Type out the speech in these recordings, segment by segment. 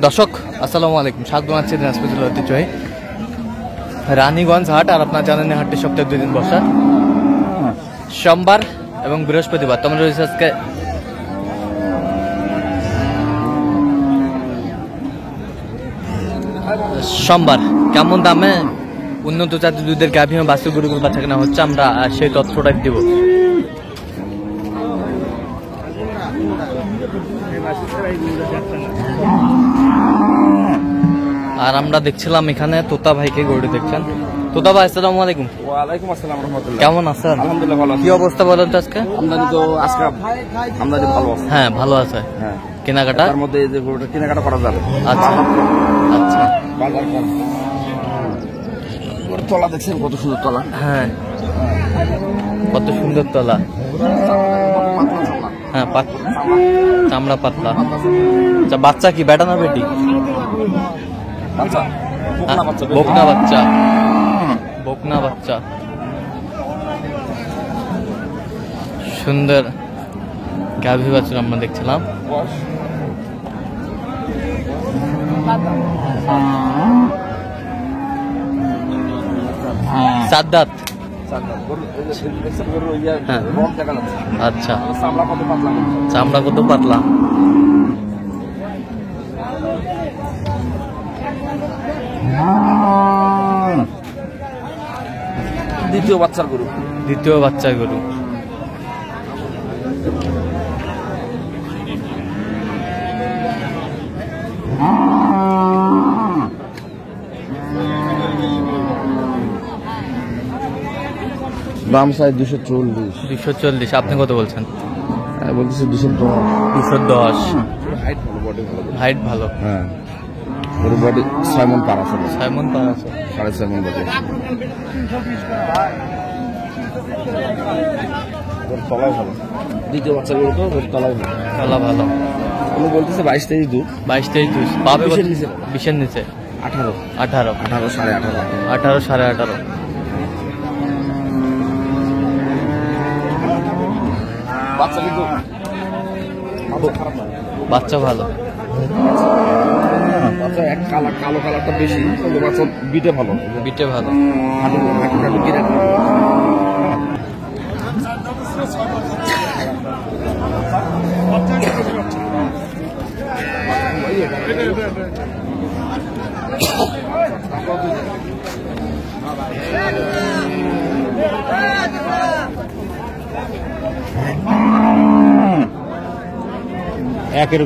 দর্শক আসসালামু আলাইকুম, স্বাগত জানাচ্ছি দিনাজপুর জেলার ঐতিহ্যবাহী রানীগঞ্জ হাট। আর আপনারা জানেন হাটটি সপ্তাহে 2 দিন বসা, সোমবার এবং বৃহস্পতিবার। তোমরা রয়েছে আজকে সোমবার। কেমন দামে উন্নত জাতের দুধের গাভী এবং বাছুর গরুগুলো বাচ্চা কেনা হচ্ছে, আমরা সেই তথ্যটা দিব। আর আমরা দেখছিলাম এখানে তোতা ভাইকে গরু দেখছেন। তোতা ভাই আসসালামু আলাইকুম। ওয়ালাইকুম আসসালাম রাহমাতুল্লাহ। কেমন আছেন? আলহামদুলিল্লাহ ভালো আছি। কি অবস্থা বলেন তো আজকে? আমদানি তো আজকে আমদানি ভালো আছে। হ্যাঁ ভালো আছে। হ্যাঁ কেনাকাটা তার মধ্যে এই যে গরুটা কেনাকাটা করা যাবে। আচ্ছা আচ্ছা। বাজার কম। গরুর তলা দেখছেন কত সুন্দর তলা। হ্যাঁ কত সুন্দর তলা। হ্যাঁ চামড়া পাতলা। আচ্ছা বাচ্চা কি বেটা না বেটি? বাচ্চা বকনা বাচ্চা। বকনা বাচ্চা সুন্দর গাভী বাছুর আমরা দেখছিলাম। সাদ্দাত। আচ্ছা চামড়া কত পাতলা। দ্বিতীয় বাচ্চার গরু। দ্বিতীয় বাচ্চার গরু। দাম চাই 240। 240। আপনি কত বলছেন? বলতেছি 210। 210। হাইট ভালো। হ্যাঁ ওর বডি 6 মণ পার আছে। 6 মণ পার আছে। 6.5 মণ বডি। ওর তলাও ভালো। দ্বিতীয় বাচ্চা গরু তো ওর তলাও ভালো। তলা ভালো। উনি বলতেছে 22-23 দুধ। 22-23 দুধ পাবে। 20-এর নিচে। 18 18 18.5 বাচ্চা কিন্তু বাচ্চা ভালো। বাচ্চা এক কালো কালারটা বেশি, কিন্তু বাচ্চা বিটে ভালো। বিটে ভালো। একের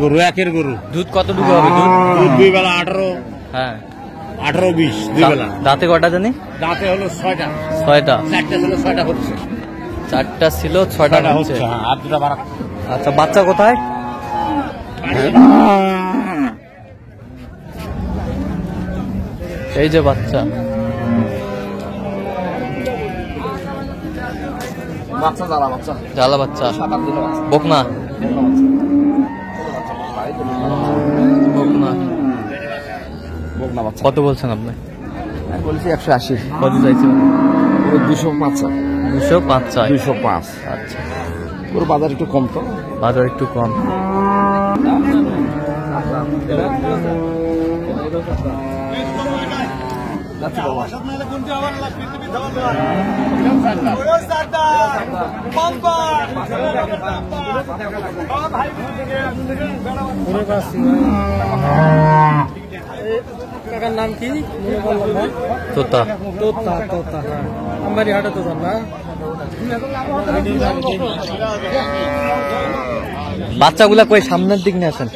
গরু দুধ কতটুকু হবে? দুধ 2 বেলা 18। হ্যাঁ 18-20 2 বেলা। দাঁতে কটা জানি? দাঁতে হলো 6টা। 6টা। 4টা ছিল 6টা হচ্ছে। 4টা ছিল 6টা হচ্ছে। হ্যাঁ আর দুটা বাড়া। আচ্ছা বাচ্চা কোথায়? এই যে বাচ্চা। জ্বালা বাচ্চা। বকনা। কত বলছেন আপনি? বলছি 180। কত চাইছেন? 205। 205 চাই। 205। আচ্ছা ওর বাজার একটু কম তো। বাজার একটু কম। কাকার নাম কি? তোতা। তোতা তোতা। আমারই হাটে তো না। বাচ্চাগুলা কই সামনের দিক নিয়ে আসেন।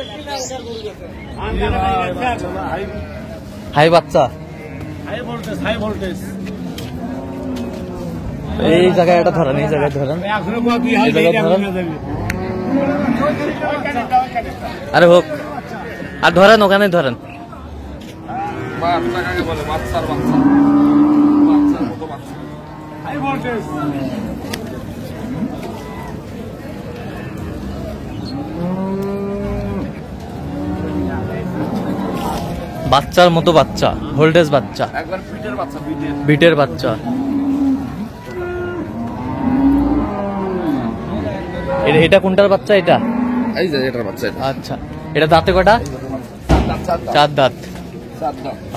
হাই বাচ্চা। High voltage. এই জায়গায় এটা ধরেন, এই জায়গায় ধরেন, এই জায়গায় ধরেন। আরে হোক আর ধরেন, ওখানে ধরেন। বাচ্চার মতো বাচ্চা, ভোল্টেজ বাচ্চা, একবার বিটের বাচ্চা, বিটের বাচ্চা। এটা কোনটার বাচ্চা? এটা এই যে এটার বাচ্চা। আচ্ছা, এটা দাঁতে কটা? চার দাঁত।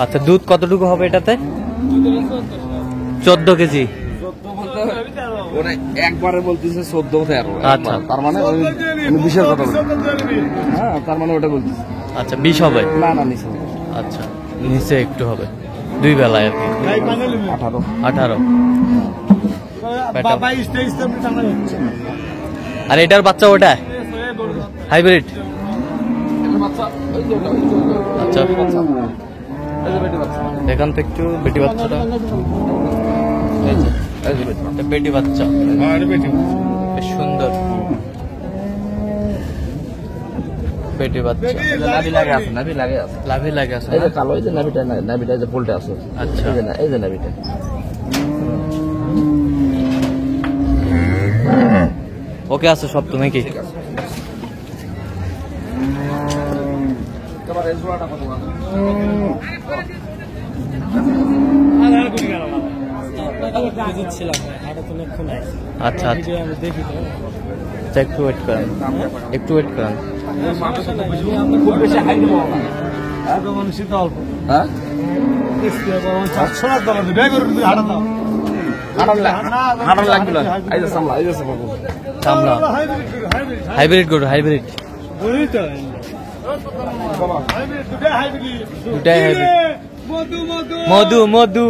আচ্ছা, দুধ কতটুকু হবে এটাতে? 14 কেজি। ওরা একবারে বলতেছে 14-13। আচ্ছা। তার মানে আমি 20-এর কথা বলছি। হ্যাঁ, তার মানে ওটা বলতেছে। আচ্ছা, 20 হবে। না না, নিচে আচ্ছা, নিচে একটু হবে, 2 বেলায় আর কি। 18। 18। বাইশ তেইশ টাকা হচ্ছে। আর এটার বাচ্চা ওটা হাইব্রিড? আচ্ছা, দেখান তো একটু বেটি বাচ্চাটা। এটা বেটি বাচ্চা, বেশ সুন্দর বেটি বাচ্চা। নাভি লাগে আছে, নাভি লাগে আছে। লাভি লাগে আছে এই না? যে কালো, এই যে নাভিটা, নাভিটা এই যে পোলটে আছে। আচ্ছা। এই যে না, এই যে নাভিটা। ওকে আছে সব তো নাকি? তোমার এই জোড়াটা কত টাকা? আচ্ছা আচ্ছা, একটু ওয়েট করেন, একটু ওয়েট করেন। খুব বেশি হাই দেবো না। হ্যাঁ, হাঁটার লাগবে না। এই যে সামলা, এই যে চামড়া হাইব্রিড গরু, হাইব্রিড দুটাই হাইব্রিড। মধু মধু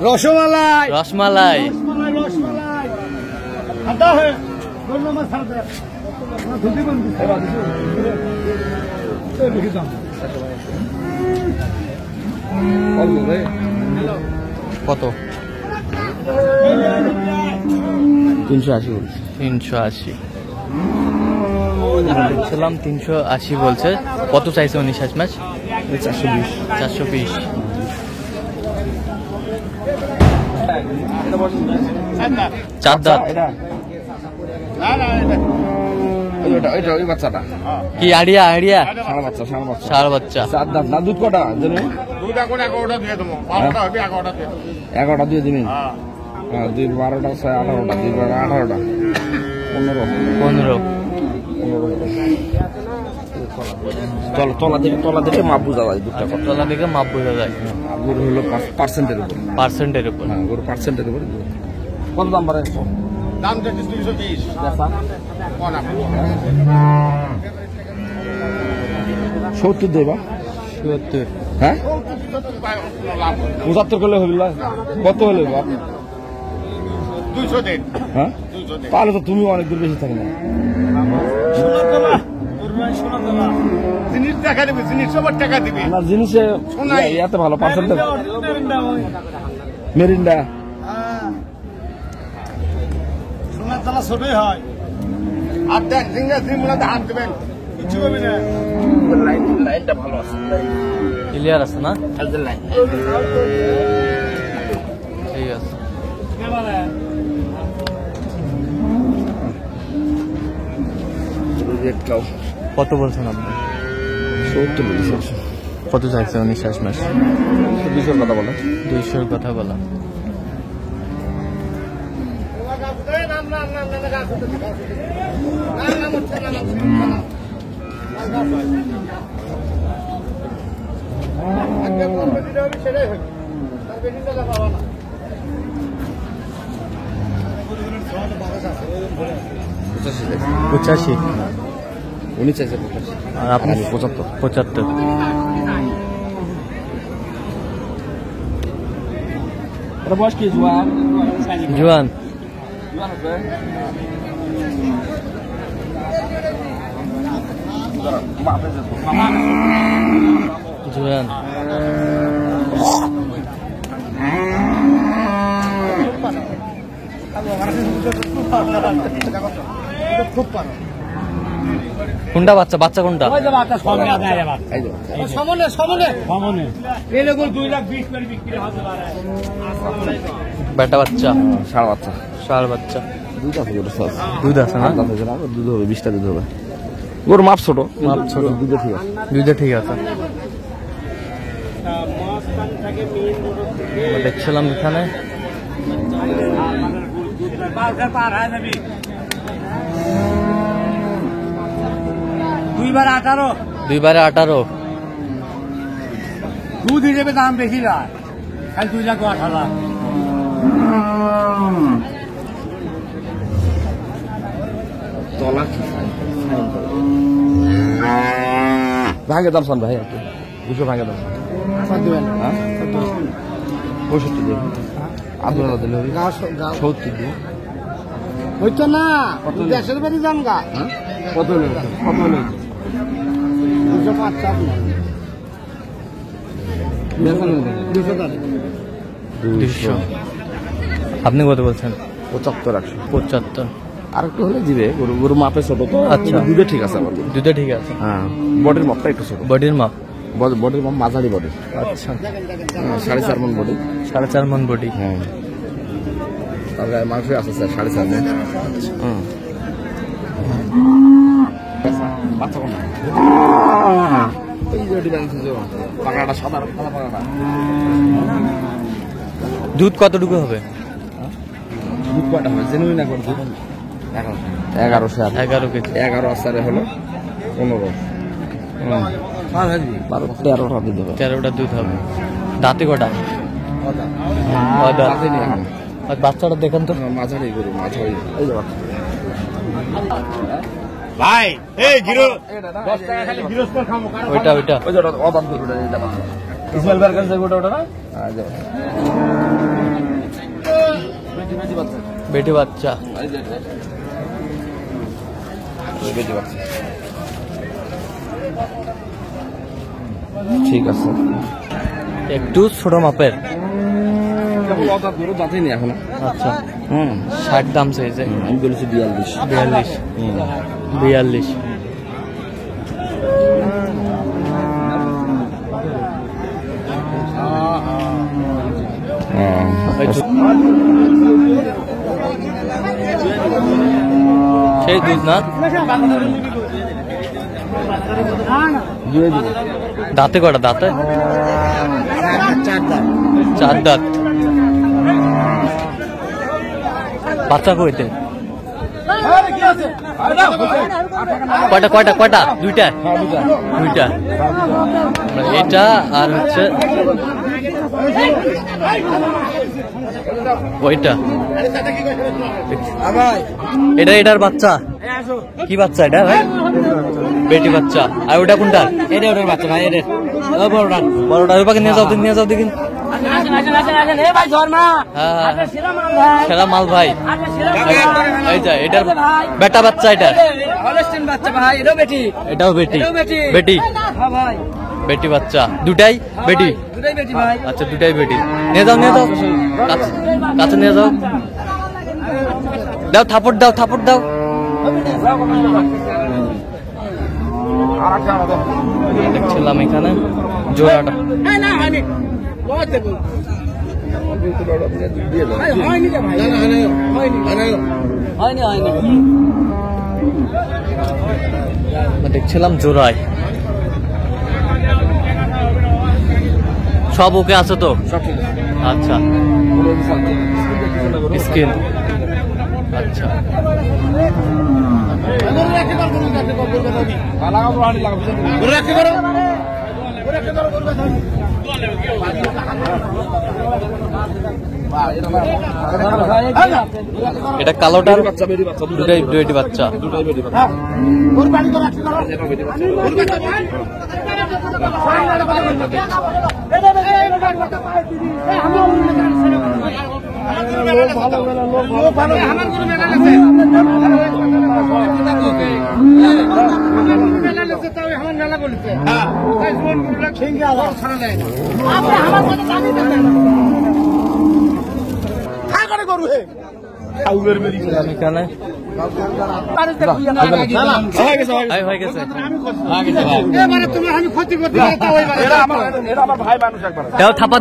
রসমালাই রসমালাই। কত? 380। 380 দেখছিলাম, 380 বলছে। কত চাইছে উনি শেষ ম্যাচ? 420। 420। চার দাঁত। ওই বাচ্চাটা কি আড়িয়া? আড়িয়া ষাঁড় বাচ্চা, ষাঁড় বাচ্চা। ষাঁড় বাচ্চা। 4 দাঁত না? দুধ কটা জানো? 11টা দিয়ে দেবো, 12টা হবে, 11টা দিয়ে দেবো। 11টা দিয়ে দিবেন? হ্যাঁ, 2 12টা 18টা, 2 18টা, 15। তলা থেকে মাপ বোঝা যায় দুধটা কত। তলা থেকে মাপ বোঝা যায়। গরু হলো 5%-এর উপর। পার্সেন্টের উপর। হ্যাঁ, গরু 5%-এর উপর। কত দাম বাড়ে? দাম চাইছিস 220। কোন আপনি? 70 দেবা? 70। হ্যাঁ, লাভ 75 করলে হবে না? কত হলে বাপ? 200 দেন। হ্যাঁ, 200 দেন। তাহলে তো তুমি অনেক দূর বেশি থাকো না। জিনিস টাকা দিবে, জিনিস সবার টাকা দিবে। না, জিনিসে ইয়াতে ভালো পার্সেন্টেজ। মেরিন্ডা সোনার জ্বালা ছোটই হয়। আর দেন, জিঙ্গা জিমুলাতে হাত দেবেন, কিছু হবে না। লাইনটা ভালো আছে। ক্লিয়ার আছে না? লাইন ঠিক আছে। রেড কাউ কত বলছেন আপনি? 70 বলেছে। কত চাইছে উনি শেষ ম্যাচ? 200 কথা বলে। 200 কথা বলা। পঁচাশি। উনি চাইছে 85। আর আপনি? 75। 75। এটা বয়স কি? জোয়ান জোয়ান। জোয়ান। কোনটা বাচ্চা? বাচ্চা কোনটা? এই যে বেটা বাচ্চা, ষাঁড় বাচ্চা। ষাঁড় বাচ্চা। দুধ আছে গরু, দুধ আছে না? দুধ হবে 20টা দুধ হবে। গরু মাপ ছোট, মাপ ছোট। দুধে ঠিক আছে। দুধে ঠিক আছে। দেখছিলাম এখানে দুইবার 18 দুইবারে 18। দুধ হিসেবে দাম বেশি না, খালি 2,18,000। তলা কি ভাঙে দাম শোন ভাই, একটু 200 ভাঙে দাম দিবেন হ্যাঁ 65 দিন আপনারা দিলে 70 দিন হইতো না, দেশের বাড়ি যান গা। কত হলো? 205 চাপ না, 200 টাকা। 200। আপনি কত বলছেন? 75 75। আর একটু হলে দিবে, গরু মাপে ছোট তো। আচ্ছা। দুধে ঠিক আছে আমার। দুধে ঠিক আছে। হ্যাঁ, বডির মাপটা একটু ছোট। বডির মাপ? বডির মাপ মাঝারি বডি। আচ্ছা। 4.5 মণ বডি। 4.5 মণ বডি। হ্যাঁ, আর গায়ে মাংস আছে স্যার 4.5 মণ। বাচ্চা কোনটা? এই জটি বাংছে যে পাকড়াটা সাদা পাকড়াটা। দুধ কতটুকু হবে? দুধ কয়টা হবে জেনুইন না কোন দুধ? 11 স্যার। 11 কেজি। 11 আসারে হলো 15। 13টা দিতে হবে। 13টা দুধ হবে। দাঁতে কটা? দাঁতে নেই এখন। আর বাচ্চাটা দেখেন তো। মাঝারি গরু, মাঝারি। এই যে বাচ্চা। ভাই এই গিরো ওইটা ওইটা ওই যে অবাক গরুটা এটা বাচ্চা। ইসমাইল ভাইয়ের কাছে গোটা ওটা না? হ্যাঁ, যাও। বেটি বাচ্চা। এই যে ওই বেটি বাচ্চা। ঠিক আছে। একটু ছোট মাপের। অবাক গরু দাঁতেই নেই এখন। আচ্ছা। 60 দাম চাইছে। আমি বলেছি 42। 42। সেই দুধ না? দাঁতে কটা? দাঁতে 4 দাঁত। বাচ্চা কইতে কয়টা কয়টা কয়টা? দুইটা। এটা আর হচ্ছে ওইটা। এটা এটার বাচ্চা? কি বাচ্চা এটা ভাই? বেটি বাচ্চা। আর ওটা কোনটা? এটা ওটার বাচ্চা ভাই। এটা বড়টা। বড়টা ওই পাকে নিয়ে যাও দেখি। সেরা মাল ভাই। এই যা এটার বেটা বাচ্চা। এটা এটাও বেটি। বেটি বাচ্চা দুটাই বেটি। আচ্ছা, দুটাই বেটি। নিয়ে যাও কাছে নিয়ে যাও। দাও থাপড় দাও। দেখছিলাম এখানে জোড়াটা। দেখছিলাম জোড়ায়। সব ওকে আছে তো? আচ্ছা, স্কিন। আচ্ছা, এটা কালোটার দুটাই বেটি বাচ্চা। এখানে হয়ে গেছে। দাও থাপা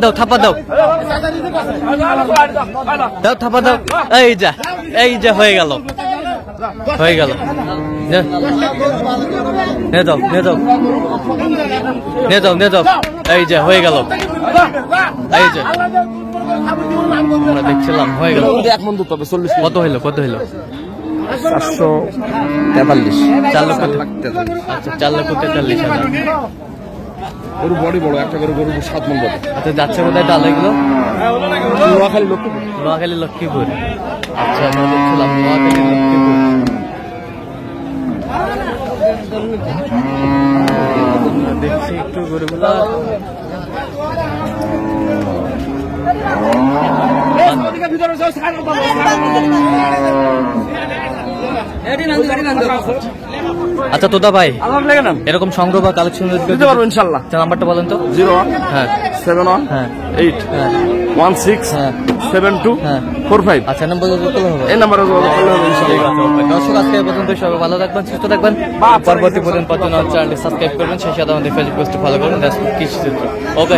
দাও। এই যা হয়ে গেল। নিয়ে যাও। এই যে হয়ে গেল। এই যে আমরা দেখছিলাম হয়ে গেল। এক মন দুধ পাবে 40। কত হইলো? 443 4 লক্ষ আচ্ছা 4 লক্ষ 43,000। গরু বডি বড়, একটা গরু 7 মণ বডি। আচ্ছা যাচ্ছে কোথায় তাহলে এগুলো? নোয়াখালী লক্ষ্মীপুর। নোয়াখালী লক্ষ্মীপুর। আচ্ছা আমরা দেখছিলাম নোয়াখালী লক্ষ্মীপুর। দেখছি একটু গরুগুলা। আচ্ছা তোদা ভাই এরকম সংগ্রহ বা কালেকশন দিতে পারবো ইনশাল্লাহ। নাম্বারটা বলেন তো। 01 হ্যাঁ 71 হ্যাঁ 8 হ্যাঁ 16 হ্যাঁ 72 হ্যাঁ 45। আচ্ছা নাম্বার যোগাযোগ করলে হবে। এই নাম্বারে যোগাযোগ করলে হবে ইনশাআল্লাহ। দর্শক আজকে এই পর্যন্ত, সবাই ভালো থাকবেন, সুস্থ থাকবেন। পরবর্তী পর্যন্ত চ্যানেলটি সাবস্ক্রাইব করবেন, সেই সাথে আমাদের ফেসবুক পেজটি ফলো করবেন। ওকে।